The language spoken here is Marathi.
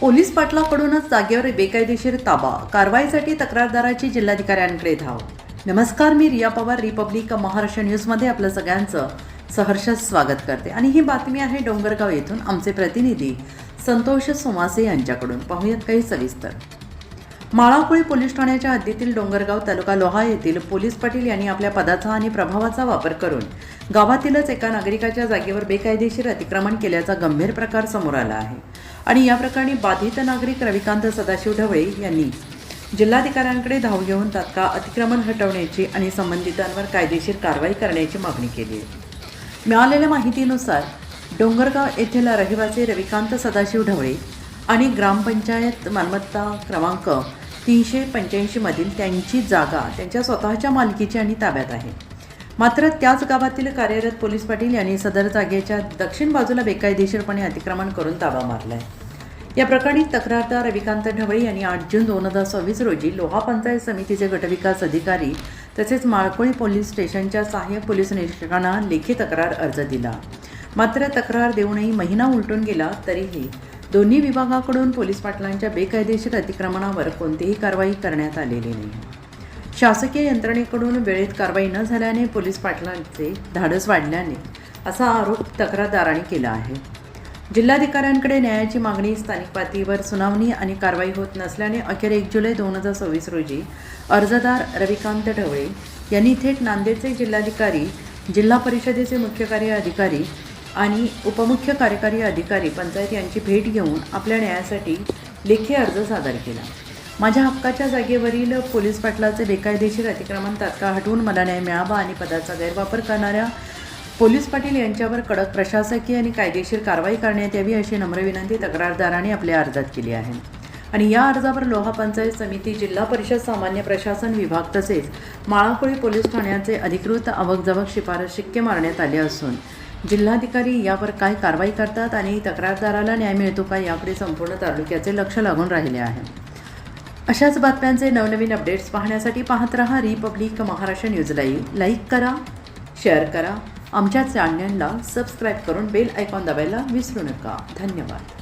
पोलीस पाटलाकडूनच जागेवर बेकायदेशीर ताबा, कारवाईसाठी तक्रारदाराची जिल्हाधिकाऱ्यांकडे धाव. नमस्कार, मी रिया पवार, रिपब्लिक महाराष्ट्र न्यूजमध्ये आपलं सगळ्यांचं सहर्ष स्वागत करते. आणि ही बातमी आहे डोंगरगाव येथून आमचे प्रतिनिधी संतोष सोमासे यांच्याकडून. पाहूयात काही सविस्तर. माळाकोळी पोलीस ठाण्याच्या हद्दीतील डोंगरगाव तालुका लोहा येथील पोलीस पाटील यांनी आपल्या पदाचा आणि प्रभावाचा वापर करून गावातीलच एका नागरिकाच्या जागेवर बेकायदेशीर अतिक्रमण केल्याचा गंभीर प्रकार समोर आला आहे. आणि या प्रकरणी बाधित नागरिक रविकांत सदाशिव ढवळे यांनी जिल्हाधिकाऱ्यांकडे धाव घेऊन तात्काळ अतिक्रमण हटवण्याची आणि संबंधितांवर कायदेशीर कारवाई करण्याची मागणी केली आहे. मिळालेल्या माहितीनुसार डोंगरगाव येथील रहिवासी रविकांत सदाशिव ढवळे आणि ग्रामपंचायत मालमत्ता क्रमांक 385 मधील त्यांची जागा त्यांच्या स्वतःच्या मालकीची आणि ताब्यात आहे. मात्र त्याच गावातील कार्यरत पोलीस पाटील यांनी सदर जागेच्या दक्षिण बाजूला बेकायदेशीरपणे अतिक्रमण करून ताबा मारलाय. या प्रकरणी तक्रारदार रविकांत ढवळे यांनी 8 जून 2024 रोजी लोहा पंचायत समितीचे गटविकास अधिकारी तसेच माळकोळी पोलीस स्टेशनच्या सहाय्यक पोलीस निरीक्षकांना लेखी तक्रार अर्ज दिला. मात्र तक्रार देऊनही महिना उलटून गेला तरीही दोन्ही विभागाकडून पोलीस पाटलांच्या बेकायदेशीर अतिक्रमणावर कोणतीही कारवाई करण्यात आलेली नाही. शासकीय यंत्रणेकडून वेळेत कारवाई न झाल्याने पोलीस पाटलांचे धाडस वाढल्याने असा आरोप तक्रारदारांनी केला आहे. जिल्हाधिकाऱ्यांकडे न्यायाची मागणी, स्थानिक पातळीवर सुनावणी आणि कारवाई होत नसल्याने अखेर 1 जुलै 2024 रोजी अर्जदार रविकांत ढवळे यांनी थेट नांदेडचे जिल्हाधिकारी, जिल्हा परिषदेचे मुख्य कार्य अधिकारी आणि उपमुख्य कार्यकारी अधिकारी पंचायत यांची भेट घेऊन आपल्या न्यायासाठी लेखी अर्ज सादर केला. माझ्या हक्काच्या जागेवरील पोलीस पाटलाचे बेकायदेशीर अतिक्रमण तात्काळ हटवून मला न्याय मिळावा आणि पदाचा गैरवापर करणाऱ्या पोलीस पाटील यांच्यावर कडक प्रशासकीय आणि कायदेशीर कारवाई करण्यात यावी अशी नम्र विनंती तक्रारदारांनी आपल्या अर्जात केली आहे. आणि या अर्जावर लोहा पंचायत समिती, जिल्हा परिषद सामान्य प्रशासन विभाग तसेच माळाकोळी पोलीस ठाण्याचे अधिकृत आवक-जावक शिफारस शिक्के मारण्यात आले असून जिल्हाधिकारी यावर काय कारवाई करतात आणि तक्रारदाराला न्याय मिळतो का याकडे संपूर्ण तालुक्याचे लक्ष लागून राहिले आहे. अशाच बातम्यांचे नवनवीन अपडेट्स पाहण्यासाठी पाहत रहा Republic Maharashtra news live. Like करा, शेअर करा, आमच्या चॅनलला सबस्क्राईब करून बेल आयकॉन दाबायला विसरू नका. धन्यवाद.